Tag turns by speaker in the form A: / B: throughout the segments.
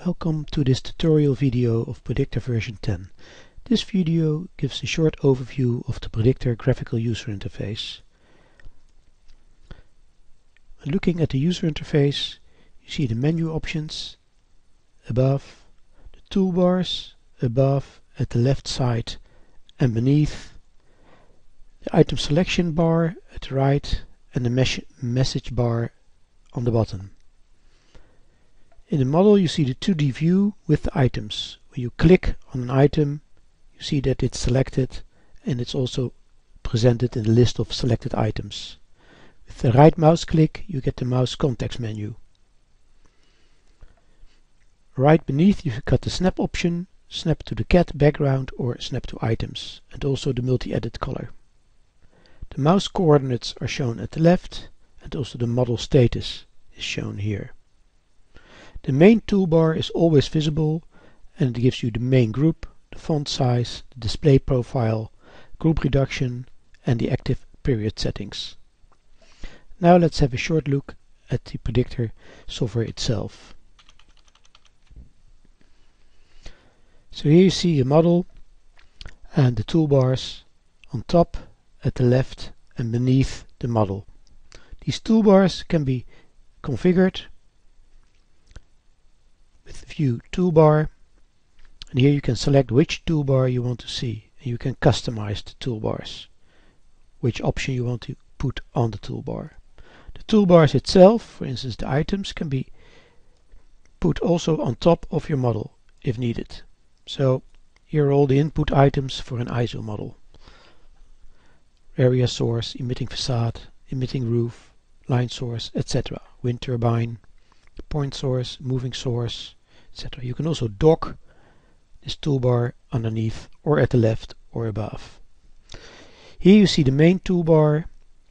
A: Welcome to this tutorial video of Predictor version 10. This video gives a short overview of the Predictor graphical user interface. Looking at the user interface, you see the menu options above, the toolbars above at the left side and beneath, the item selection bar at the right and the message bar on the bottom. In the model you see the 2D view with the items. When you click on an item you see that it's selected and it's also presented in the list of selected items. With the right mouse click you get the mouse context menu. Right beneath you've got the snap option, snap to the cat background or snap to items, and also the multi-edit color. The mouse coordinates are shown at the left and also the model status is shown here. The main toolbar is always visible and it gives you the main group, the font size, the display profile, group reduction and the active period settings. Now let's have a short look at the Predictor software itself. So here you see a model and the toolbars on top, at the left and beneath the model. These toolbars can be configured with View Toolbar, and here you can select which toolbar you want to see, and you can customize the toolbars, which option you want to put on the toolbar. The toolbars itself, for instance the items, can be put also on top of your model if needed. So here are all the input items for an ISO model: area source, emitting facade, emitting roof, line source, etc. Wind turbine, point source, moving source, etc. You can also dock this toolbar underneath or at the left or above. Here you see the main toolbar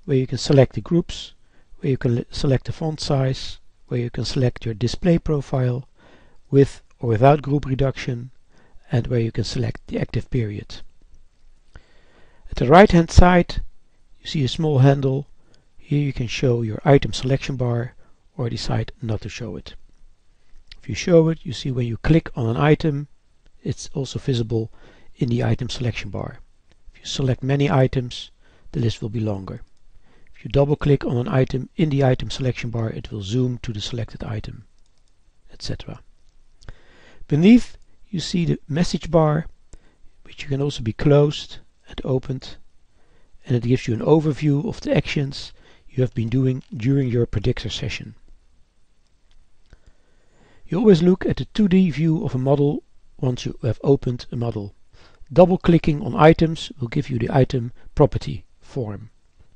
A: where you can select the groups, where you can select the font size, where you can select your display profile with or without group reduction, and where you can select the active period. At the right hand side you see a small handle. Here you can show your item selection bar or decide not to show it. If you show it, you see when you click on an item it's also visible in the item selection bar. If you select many items the list will be longer. If you double click on an item in the item selection bar it will zoom to the selected item, etc. Beneath you see the message bar, which can also be closed and opened, and it gives you an overview of the actions you have been doing during your Predictor session. You always look at the 2D view of a model once you have opened a model. Double clicking on items will give you the item property form.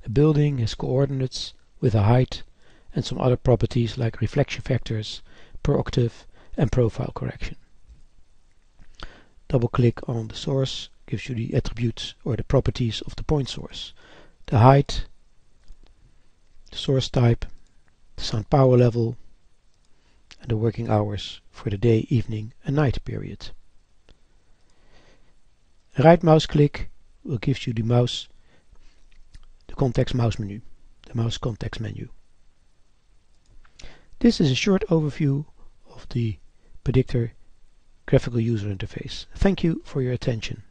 A: A building has coordinates with a height and some other properties like reflection factors, per octave and profile correction. Double click on the source gives you the attributes or the properties of the point source: the height, the source type, the sound power level, and the working hours for the day, evening and night period. A right mouse click will give you the mouse context menu. This is a short overview of the Predictor graphical user interface. Thank you for your attention.